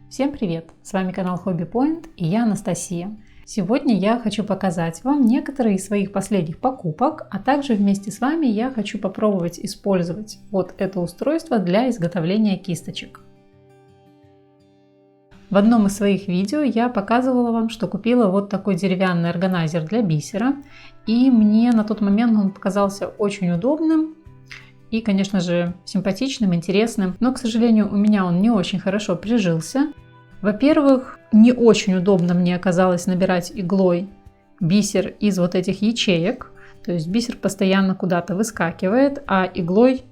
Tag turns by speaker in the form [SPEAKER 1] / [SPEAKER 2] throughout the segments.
[SPEAKER 1] Всем привет! С вами канал Hobby Point и я Анастасия. Сегодня я хочу показать вам некоторые из своих последних покупок, а также вместе с вами я хочу попробовать использовать вот это устройство для изготовления кисточек. В одном из своих видео я показывала вам, что купила вот такой деревянный органайзер для бисера, и мне на тот момент он показался очень удобным и, конечно же, симпатичным, интересным, но, к сожалению, у меня он не очень хорошо прижился. Во-первых, не очень удобно мне оказалось набирать иглой бисер из вот этих ячеек, то есть бисер постоянно куда-то выскакивает, а иглой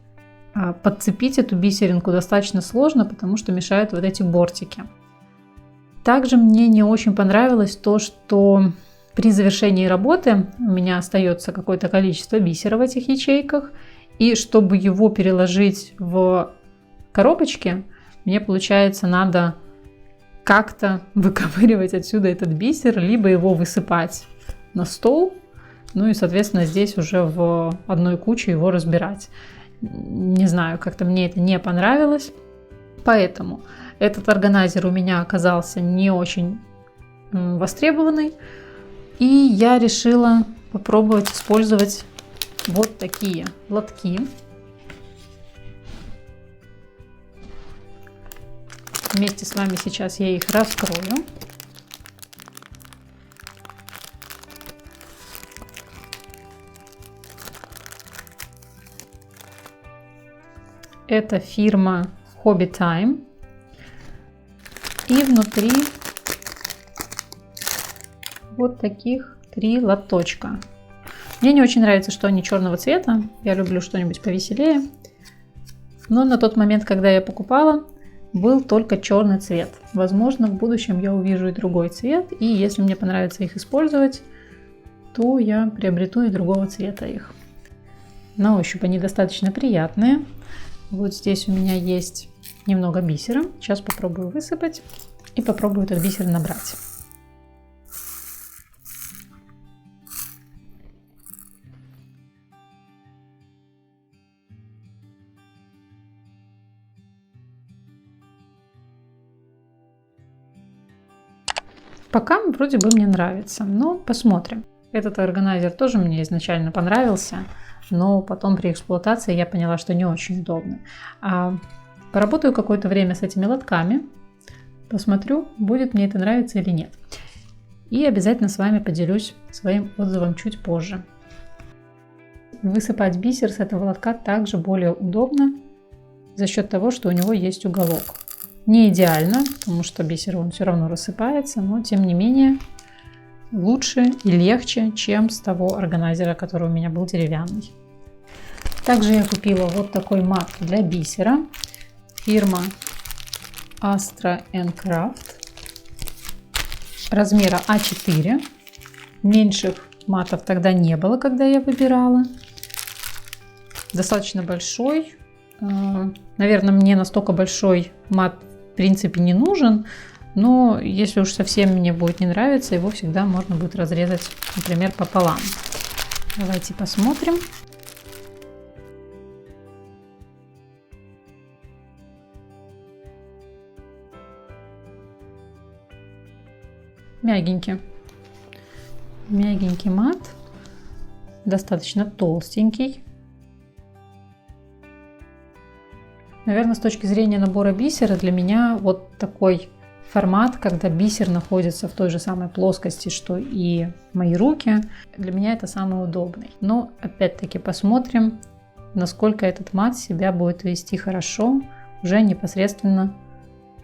[SPEAKER 1] подцепить эту бисеринку достаточно сложно, потому что мешают вот эти бортики. Также мне не очень понравилось то, что при завершении работы у меня остается какое-то количество бисера в этих ячейках, и чтобы его переложить в коробочки, мне, получается, надо как-то выковыривать отсюда этот бисер, либо его высыпать на стол, ну и, соответственно, здесь уже в одной куче его разбирать. Не знаю, как-то мне это не понравилось, поэтому этот органайзер у меня оказался не очень востребованный, и я решила попробовать использовать вот такие лотки. Вместе с вами сейчас я их раскрою. Это фирма Hobby Time. И внутри вот таких 3 лоточка. Мне не очень нравится, что они черного цвета. Я люблю что-нибудь повеселее. Но на тот момент, когда я покупала, был только черный цвет. Возможно, в будущем я увижу и другой цвет. И если мне понравится их использовать, то я приобрету и другого цвета их. На ощупь они достаточно приятные. Вот здесь у меня есть немного бисера. Сейчас попробую высыпать и попробую этот бисер набрать. Пока вроде бы мне нравится, но посмотрим. Этот органайзер тоже мне изначально понравился, но потом при эксплуатации я поняла, что не очень удобно. Поработаю какое-то время с этими лотками, посмотрю, будет мне это нравиться или нет. И обязательно с вами поделюсь своим отзывом чуть позже. Высыпать бисер с этого лотка также более удобно за счет того, что у него есть уголок. Не идеально, потому что бисер он все равно рассыпается, но тем не менее лучше и легче, чем с того органайзера, который у меня был деревянный. Также я купила вот такой мат для бисера. Фирма Astra & Craft. Размера А4. Меньших матов тогда не было, когда я выбирала. Достаточно большой. Наверное, мне настолько большой мат в принципе не нужен, но если уж совсем мне будет не нравиться, его всегда можно будет разрезать, например, пополам. Давайте посмотрим. Мягенький. Мягенький мат, достаточно толстенький. Наверное, с точки зрения набора бисера, для меня вот такой формат, когда бисер находится в той же самой плоскости, что и мои руки, для меня это самый удобный. Но опять-таки посмотрим, насколько этот мат себя будет вести хорошо уже непосредственно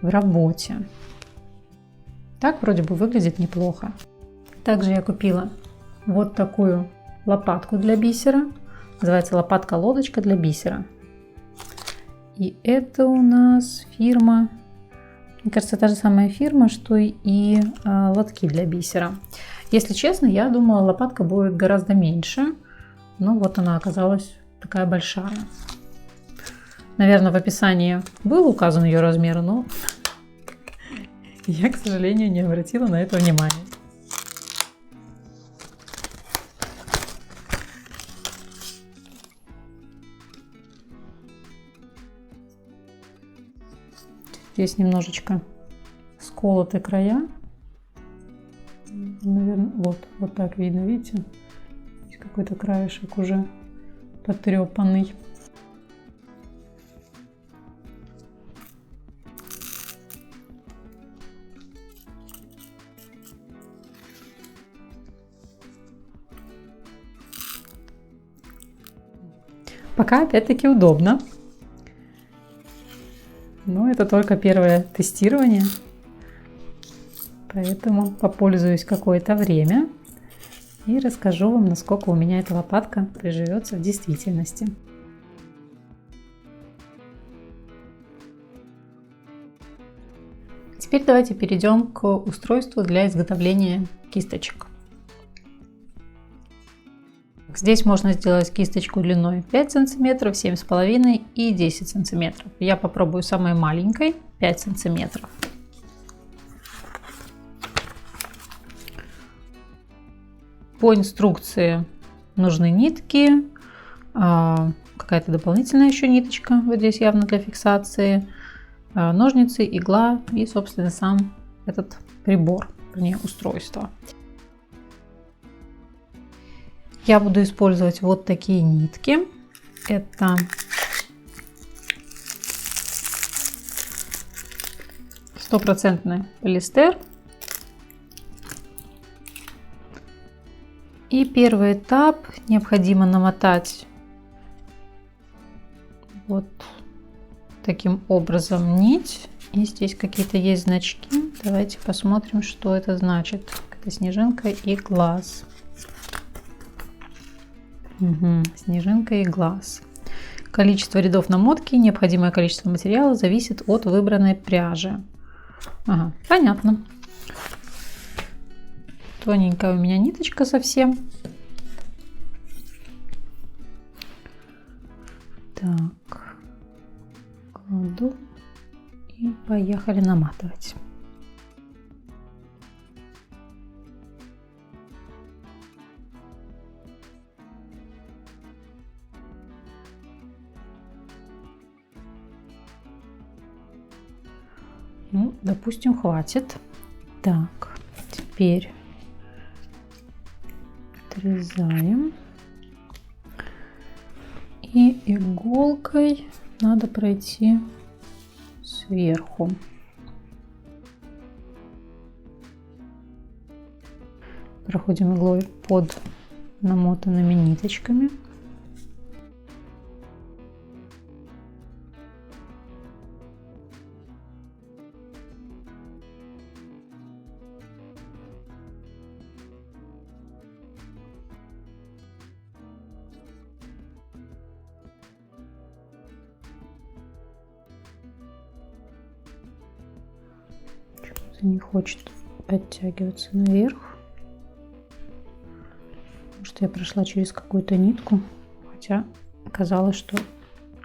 [SPEAKER 1] в работе. Так вроде бы выглядит неплохо. Также я купила вот такую лопатку для бисера. Называется лопатка-лодочка для бисера. И это у нас фирма, мне кажется, та же самая фирма, что и лотки для бисера. Если честно, я думала, лопатка будет гораздо меньше, но вот она оказалась такая большая. Наверное, в описании был указан ее размер, но я, к сожалению, не обратила на это внимания. Здесь немножечко сколоты края. Наверное, вот так видно, видите? Здесь какой-то краешек уже потрепанный. Пока опять-таки удобно. Но это только первое тестирование. Поэтому попользуюсь какое-то время и расскажу вам, насколько у меня эта лопатка приживется в действительности. Теперь давайте перейдем к устройству для изготовления кисточек. Здесь можно сделать кисточку длиной 5 см, 7,5 и 10 см. Я попробую самой маленькой 5 см. По инструкции нужны нитки, какая-то дополнительная еще ниточка, вот здесь явно для фиксации, ножницы, игла и, собственно, сам этот прибор, вернее, устройство. Я буду использовать вот такие нитки. Это стопроцентный полиэстер. И первый этап необходимо намотать вот таким образом нить. И здесь какие-то есть значки. Давайте посмотрим, что это значит. Это снежинка и глаз. Снежинка и глаз. Количество рядов намотки, необходимое количество материала зависит от выбранной пряжи. Ага, понятно. Тоненькая у меня ниточка совсем. Так, кладу и поехали наматывать. Ну, допустим, хватит. Так, теперь отрезаем. И иголкой надо пройти сверху. Проходим иглой под намотанными ниточками. Не хочет подтягиваться наверх. Может, я прошла через какую-то нитку, хотя казалось, что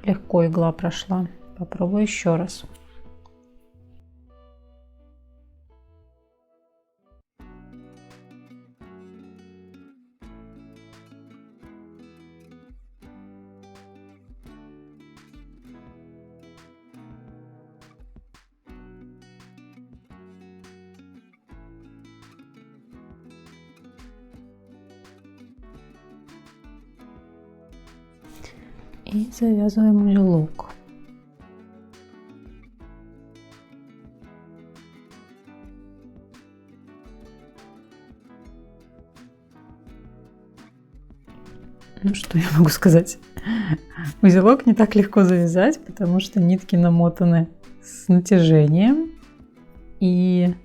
[SPEAKER 1] легко игла прошла. Попробую еще раз. И завязываем узелок. Ну что я могу сказать? Узелок не так легко завязать, потому что нитки намотаны с натяжением, и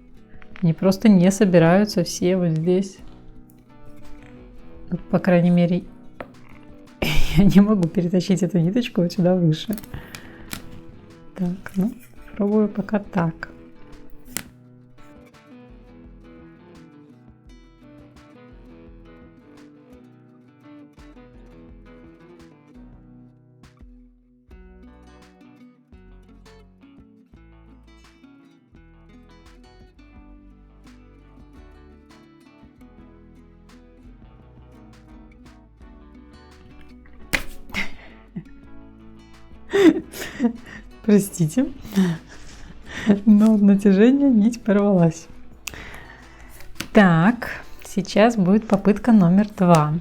[SPEAKER 1] они просто не собираются все вот здесь. По крайней мере, я не могу перетащить эту ниточку вот сюда выше. Так, ну, пробую пока так. Простите. Но от натяжения нить порвалась. Так, сейчас будет попытка номер 2.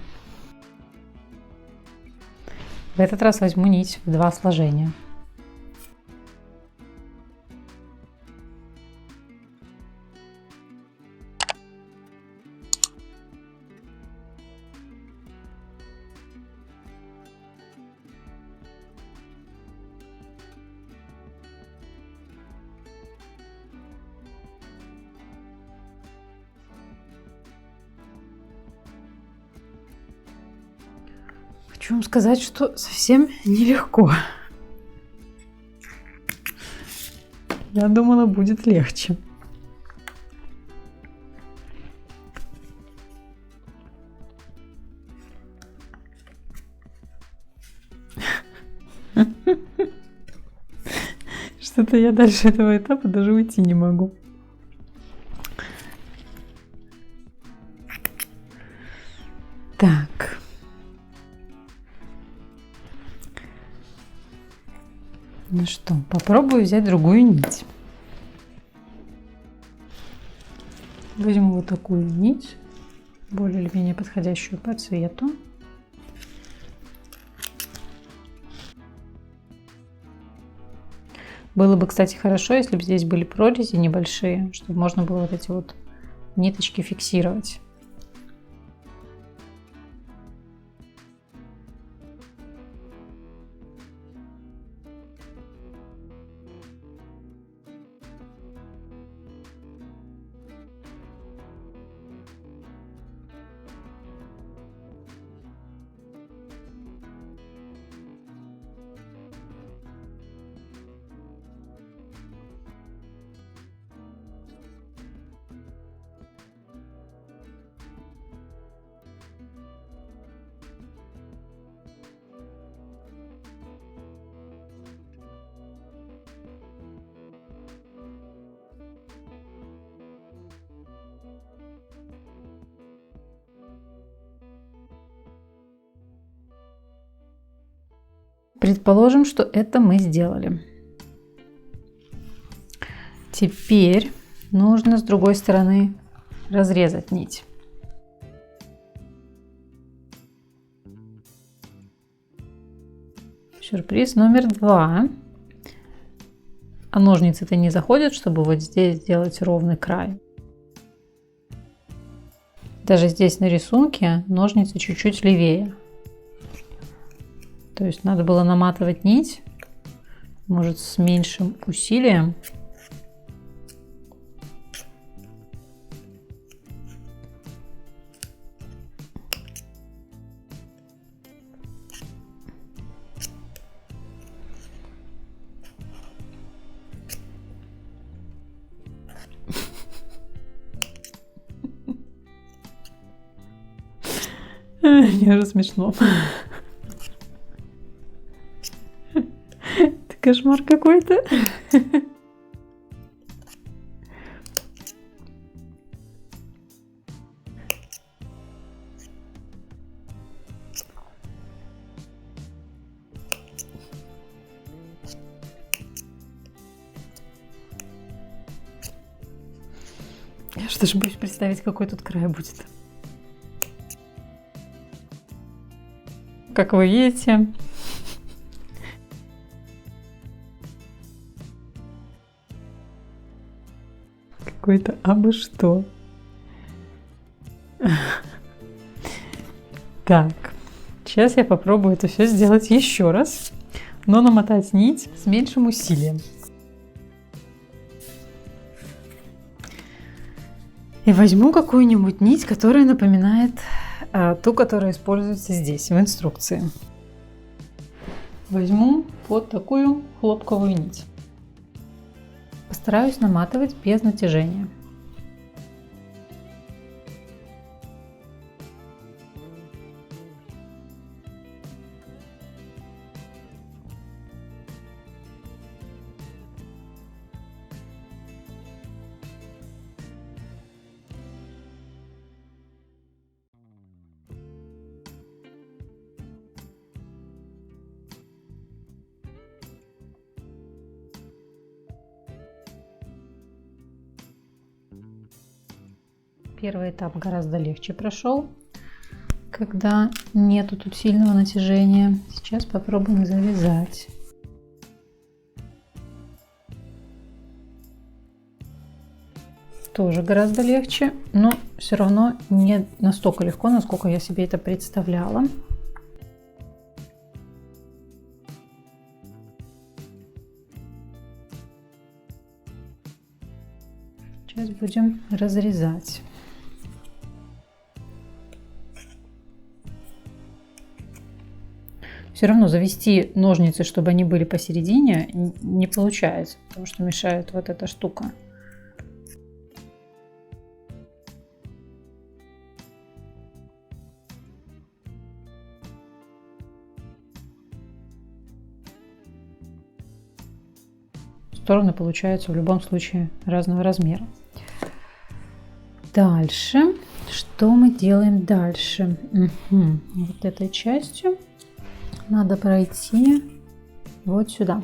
[SPEAKER 1] В этот раз возьму нить в 2 сложения. Хочу вам сказать, что совсем нелегко. Я думала, будет легче. Что-то я дальше этого этапа даже уйти не могу. Так. Ну что, попробую взять другую нить. Возьму вот такую нить, более или менее подходящую по цвету. Было бы, кстати, хорошо, если бы здесь были прорези небольшие, чтобы можно было вот эти вот ниточки фиксировать. Предположим, что это мы сделали. Теперь нужно с другой стороны разрезать нить. Сюрприз номер 2. А ножницы-то не заходят, чтобы вот здесь сделать ровный край. Даже здесь на рисунке ножницы чуть-чуть левее. То есть надо было наматывать нить, может, с меньшим усилием. Мне уже смешно. Это кошмар какой-то. Я что ж боюсь представить, какой тут край будет. Как вы видите, какой-то абы что. Так, сейчас я попробую это все сделать еще раз, но намотать нить с меньшим усилием. И возьму какую-нибудь нить, которая напоминает ту, которая используется здесь, в инструкции. Возьму вот такую хлопковую нить. Постараюсь наматывать без натяжения. Первый этап гораздо легче прошел, когда нету тут сильного натяжения. Сейчас попробуем завязать. Тоже гораздо легче, но все равно не настолько легко, насколько я себе это представляла. Сейчас будем разрезать. Все равно завести ножницы, чтобы они были посередине, не получается, потому что мешает вот эта штука. Стороны получаются в любом случае разного размера. Дальше, что мы делаем дальше? Вот этой частью надо пройти вот сюда.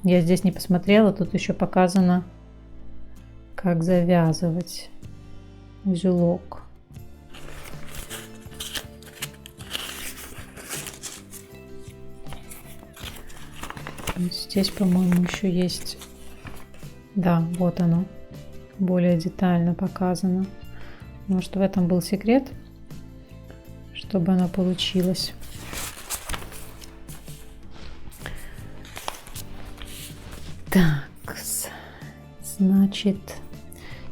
[SPEAKER 1] Я здесь не посмотрела, тут еще показано, как завязывать узелок. Здесь, по-моему, еще есть, да, вот оно, более детально показано. Может, в этом был секрет, чтобы оно получилось. Так, значит,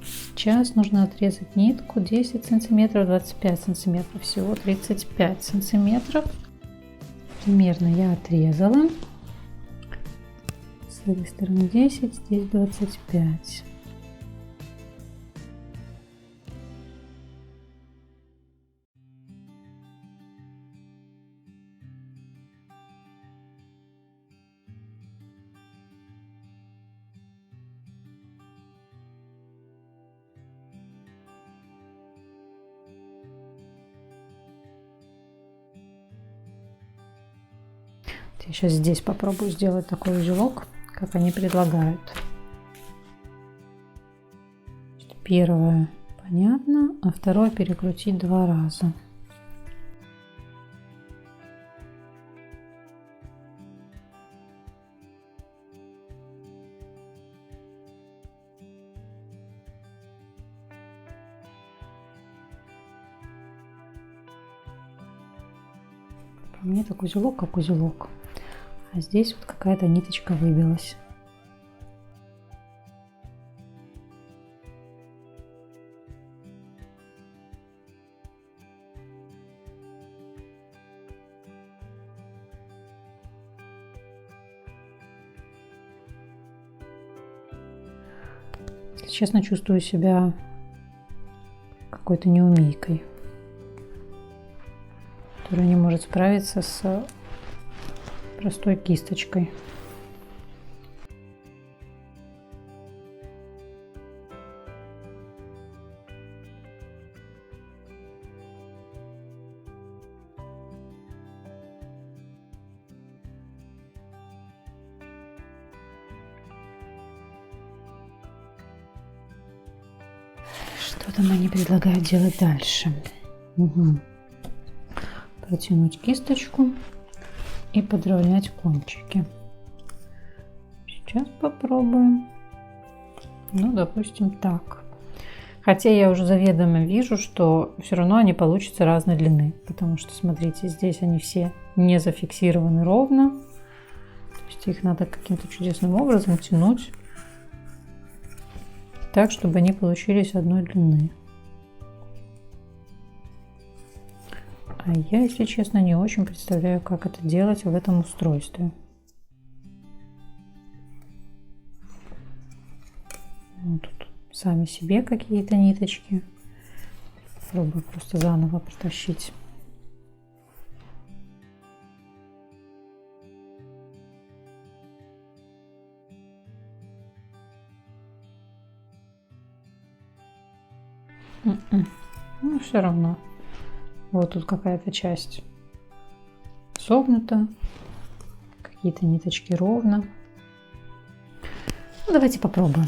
[SPEAKER 1] сейчас нужно отрезать нитку 10 сантиметров, 25 сантиметров, всего 35 сантиметров. Примерно я отрезала. С этой стороны 10, здесь 25. Я сейчас здесь попробую сделать такой узелок, как они предлагают. Первое понятно, а второе перекрутить 2 раза. По мне так узелок, как узелок. А здесь вот какая-то ниточка выбилась. Честно, чувствую себя какой-то неумейкой, которая не может справиться с простой кисточкой. Что там они предлагают делать дальше? Протянуть кисточку и подровнять кончики. Сейчас попробуем. Ну, допустим, так. Хотя я уже заведомо вижу, что все равно они получатся разной длины. Потому что, смотрите, здесь они все не зафиксированы ровно. То есть их надо каким-то чудесным образом тянуть так, чтобы они получились одной длины. А я, если честно, не очень представляю, как это делать в этом устройстве. Вот тут сами себе какие-то ниточки. Попробую просто заново протащить. Ну, все равно. Вот тут какая-то часть согнута, какие-то ниточки ровно. Ну, давайте попробуем.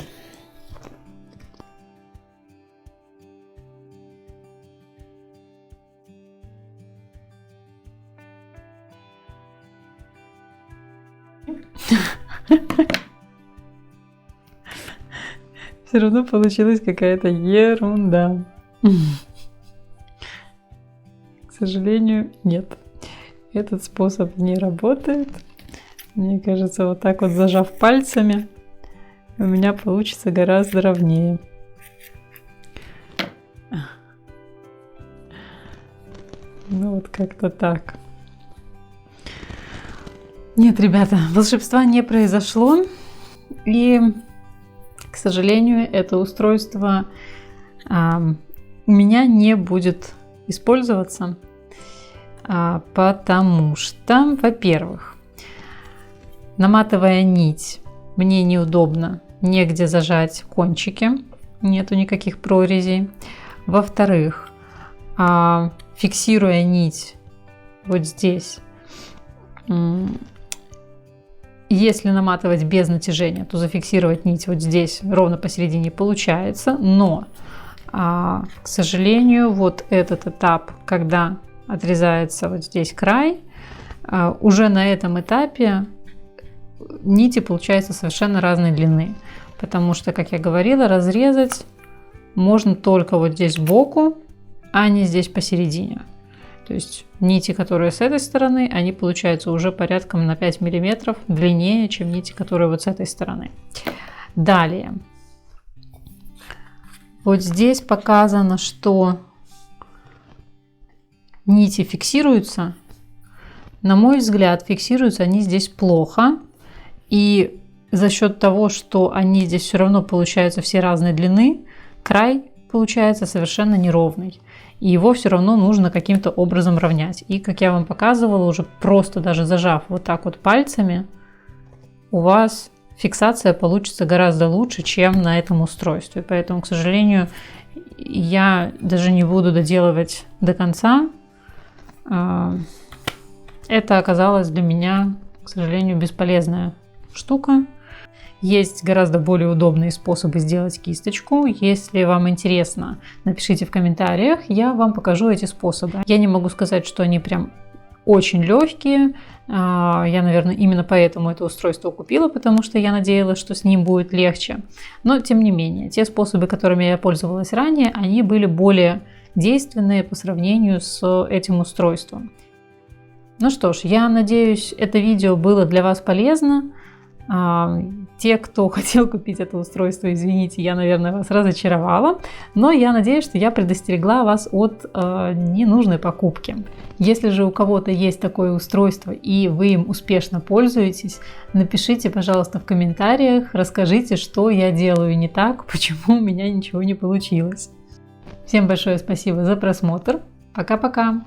[SPEAKER 1] Все равно получилась какая-то ерунда. К сожалению, нет. Этот способ не работает. Мне кажется, вот так вот зажав пальцами, у меня получится гораздо ровнее. Ну вот как-то так. Нет, ребята, волшебства не произошло. И, к сожалению, это устройство у меня не будет использоваться, потому что, во-первых, наматывая нить, мне неудобно, негде зажать кончики, нету никаких прорезей. Во-вторых, фиксируя нить вот здесь, если наматывать без натяжения, то зафиксировать нить вот здесь ровно посередине получается, но, к сожалению, вот этот этап, когда отрезается вот здесь край, уже на этом этапе нити получаются совершенно разной длины, потому что, как я говорила, разрезать можно только вот здесь сбоку, а не здесь посередине. То есть нити, которые с этой стороны, они получаются уже порядком на 5 мм длиннее, чем нити, которые вот с этой стороны. Далее. Вот здесь показано, что нити фиксируются. На мой взгляд, фиксируются они здесь плохо. И за счет того, что они здесь все равно получаются все разной длины, край получается совершенно неровный. И его все равно нужно каким-то образом равнять. И, как я вам показывала, уже просто даже зажав вот так вот пальцами, у вас фиксация получится гораздо лучше, чем на этом устройстве. Поэтому, к сожалению, я даже не буду доделывать до конца. Это оказалось для меня, к сожалению, бесполезная штука. Есть гораздо более удобные способы сделать кисточку. Если вам интересно, напишите в комментариях, я вам покажу эти способы. Я не могу сказать, что они прям очень легкие. Я, наверное, именно поэтому это устройство купила, потому что я надеялась, что с ним будет легче. Но, тем не менее, те способы, которыми я пользовалась ранее, они были более действенные по сравнению с этим устройством. Ну что ж, я надеюсь, это видео было для вас полезно. Те, кто хотел купить это устройство, извините, я, наверное, вас разочаровала, но я надеюсь, что я предостерегла вас от ненужной покупки. Если же у кого-то есть такое устройство и вы им успешно пользуетесь, напишите, пожалуйста, в комментариях, расскажите, что я делаю не так, почему у меня ничего не получилось. Всем большое спасибо за просмотр. Пока-пока!